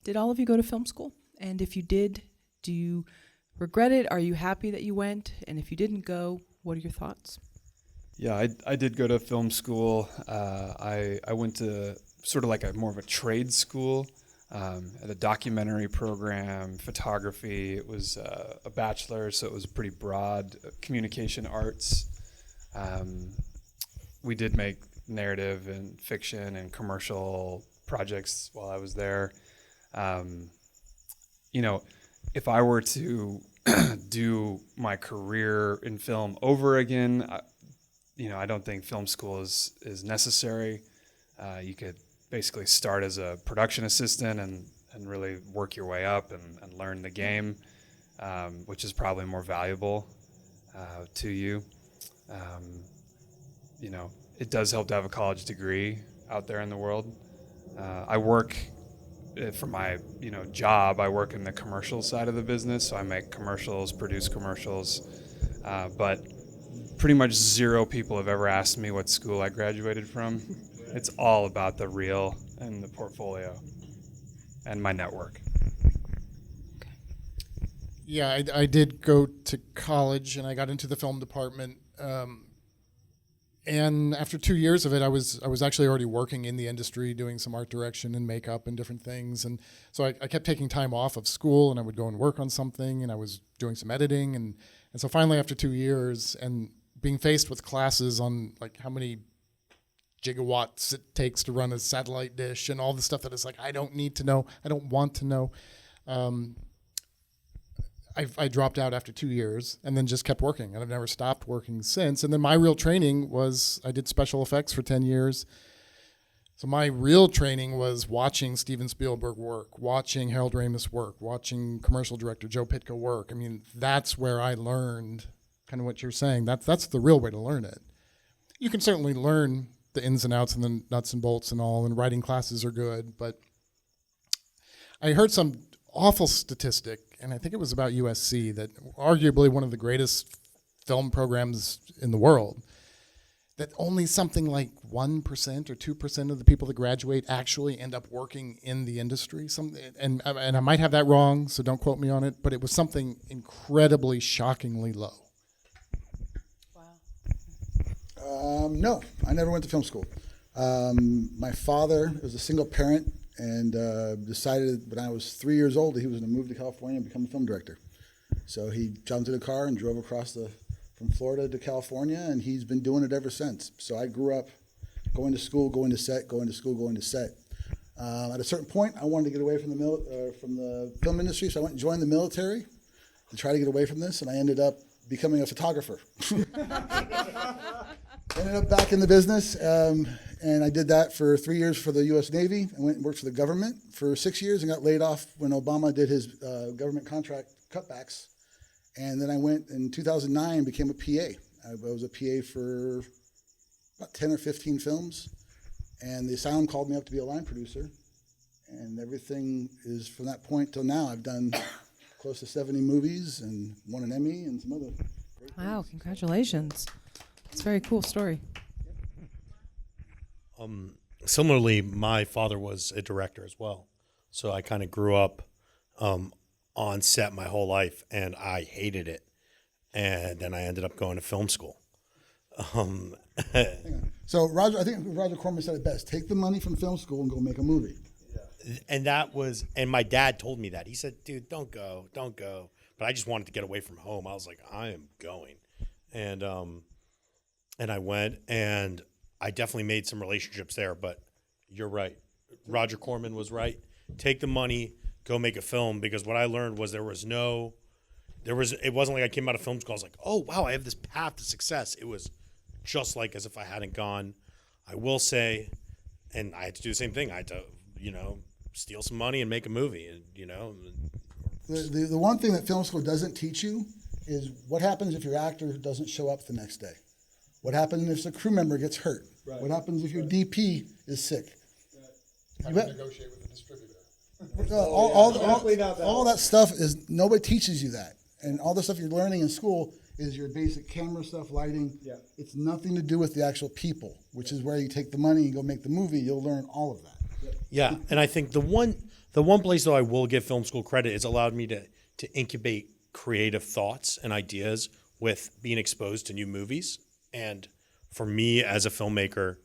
did all of you go to film school? And if you did, do you regret it? Are you happy that you went? And if you didn't go, what are your thoughts? Yeah, I did go to film school. I went to sort of like more of a trade school, at a documentary program, photography. It was a bachelor, so it was pretty broad. Communication arts. We did make narrative and fiction and commercial projects while I was there. If I were to do my career in film over again, I don't think film school is necessary. You could basically start as a production assistant and really work your way up and learn the game, which is probably more valuable to you. It does help to have a college degree out there in the world. I work for my job. I work in the commercial side of the business, so I make commercials, produce commercials, but pretty much zero people have ever asked me what school I graduated from. It's all about the reel and the portfolio and my network. Yeah, I did go to college, and I got into the film department. And after 2 years of it, I was actually already working in the industry, doing some art direction and makeup and different things. And so I kept taking time off of school, and I would go and work on something, and I was doing some editing. And so finally, after 2 years, and being faced with classes on like how many gigawatts it takes to run a satellite dish and all the stuff that is like, I don't need to know, I don't want to know. I dropped out after 2 years and then just kept working, and I've never stopped working since. And then my real training was, I did special effects for 10 years. So my real training was watching Steven Spielberg work, watching Harold Ramis work, watching commercial director Joe Pytka work. I mean, that's where I learned kind of what you're saying. That's the real way to learn it. You can certainly learn the ins and outs and the nuts and bolts and all, and writing classes are good, but I heard some awful statistic, and I think it was about USC, that arguably one of the greatest film programs in the world, that only something like 1% or 2% of the people that graduate actually end up working in the industry. And I might have that wrong, so don't quote me on it, but it was something incredibly, shockingly low. No, I never went to film school. My father was a single parent and decided when I was 3 years old that he was going to move to California and become a film director. So he jumped in a car and drove across from Florida to California, and he's been doing it ever since. So I grew up going to school, going to set, going to school, going to set. At a certain point, I wanted to get away from the film industry, so I went and joined the military to try to get away from this, and I ended up becoming a photographer. Ended up back in the business, and I did that for 3 years for the U.S. Navy. I went and worked for the government for 6 years and got laid off when Obama did his government contract cutbacks. And then I went in 2009 and became a PA. I was a PA for about 10 or 15 films, and the Asylum called me up to be a line producer. And everything is from that point till now. I've done close to 70 movies and won an Emmy and some other great Wow, things. congratulations. It's a very cool story. Similarly, my father was a director as well. So I kind of grew up on set my whole life, and I hated it. And then I ended up going to film school. Hang on. So I think Roger Corman said it best. Take the money from film school and go make a movie. And my dad told me that. He said, dude, don't go. But I just wanted to get away from home. I was like, I am going. And I went, and I definitely made some relationships there, but you're right. Roger Corman was right. Take the money, go make a film, because what I learned was it wasn't like I came out of film school, I was like, oh, wow, I have this path to success. It was just like as if I hadn't gone. I will say, and I had to do the same thing. I had to, steal some money and make a movie, and The one thing that film school doesn't teach you is what happens if your actor doesn't show up the next day. What happens if a crew member gets hurt? Right. What happens if your DP is sick? Have to negotiate with the distributor. All that stuff is, nobody teaches you that. And all the stuff you're learning in school is your basic camera stuff, lighting. Yeah. It's nothing to do with the actual people, which is where you take the money and go make the movie. You'll learn all of that. Yeah, and I think the one The one place though I will give film school credit, it's allowed me to incubate creative thoughts and ideas with being exposed to new movies. And for me as a filmmaker,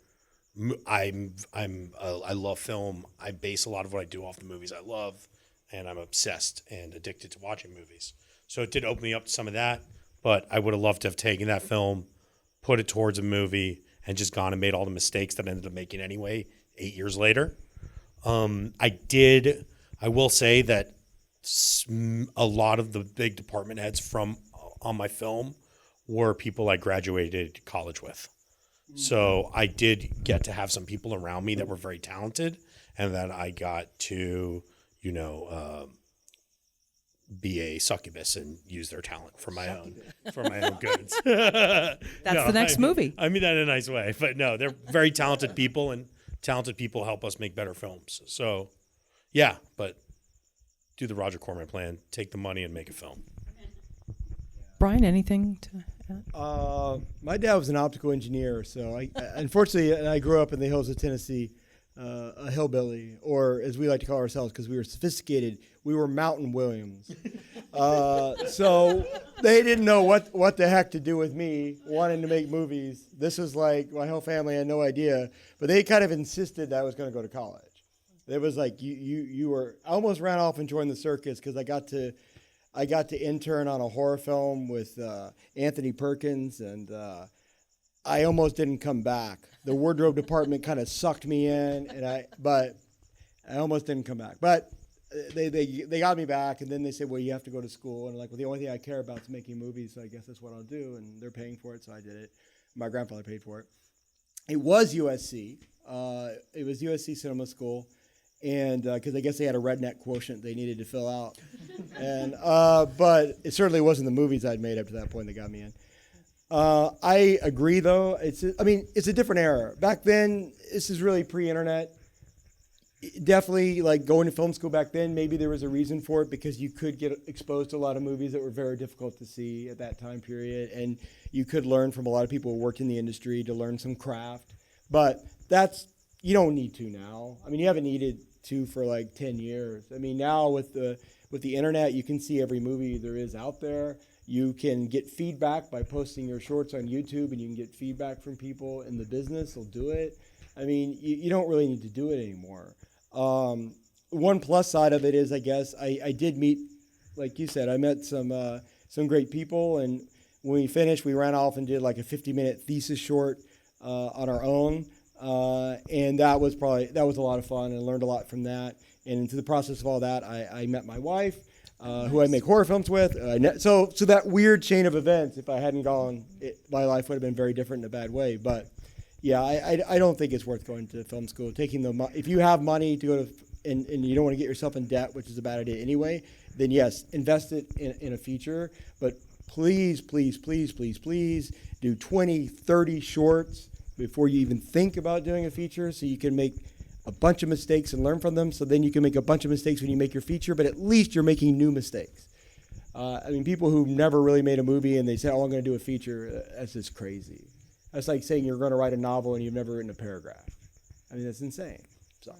I love film. I base a lot of what I do off the movies I love, and I'm obsessed and addicted to watching movies. So it did open me up to some of that, but I would have loved to have taken that film, put it towards a movie, and just gone and made all the mistakes that I ended up making anyway 8 years later. I will say that a lot of the big department heads on my film were people I graduated college with. So I did get to have some people around me that were very talented, and that I got to, be a succubus and use their talent for my own goods. That's the next movie. I mean that in a nice way, but no, they're very talented people, and talented people help us make better films. So, yeah, but do the Roger Corman plan, take the money and make a film. Brian, anything to add? My dad was an optical engineer, so unfortunately, I grew up in the hills of Tennessee, a hillbilly, or as we like to call ourselves, because we were sophisticated, we were Mountain Williams. So they didn't know what the heck to do with me wanting to make movies. This was like my whole family had no idea, but they kind of insisted that I was going to go to college. It was like you were. I almost ran off and joined the circus because I got to intern on a horror film with Anthony Perkins, and I almost didn't come back. The wardrobe department kind of sucked me in, but I almost didn't come back. But they got me back, and then they said, well, you have to go to school. And I'm like, well, the only thing I care about is making movies, so I guess that's what I'll do. And they're paying for it, so I did it. My grandfather paid for it. It was USC. It was USC Cinema School. And because I guess they had a redneck quotient they needed to fill out, and but it certainly wasn't the movies I'd made up to that point that got me in. I agree, though. It's a different era. Back then, this is really pre-internet. Definitely, like going to film school back then, maybe there was a reason for it because you could get exposed to a lot of movies that were very difficult to see at that time period, and you could learn from a lot of people who worked in the industry to learn some craft. But you don't need to now. I mean, you haven't needed to for like 10 years. I mean, now with the internet, you can see every movie there is out there. You can get feedback by posting your shorts on YouTube, and you can get feedback from people in the business. They'll do it. I mean, you don't really need to do it anymore. One plus side of it is, I guess, I did meet, like you said, I met some great people, and when we finished, we ran off and did like a 50-minute thesis short on our own. And that was a lot of fun, and I learned a lot from that. And through the process of all that, I met my wife, who I make horror films with. So that weird chain of events, if I hadn't gone, my life would have been very different in a bad way. But yeah, I don't think it's worth going to film school. If you have money to go to, and you don't want to get yourself in debt, which is a bad idea anyway, then yes, invest it in a feature. But please, please, please, please, please do 20, 30 shorts before you even think about doing a feature, so you can make a bunch of mistakes and learn from them, so then you can make a bunch of mistakes when you make your feature, but at least you're making new mistakes. People who never really made a movie and they say, oh, I'm going to do a feature, that's just crazy. That's like saying you're going to write a novel and you've never written a paragraph. I mean, that's insane. So.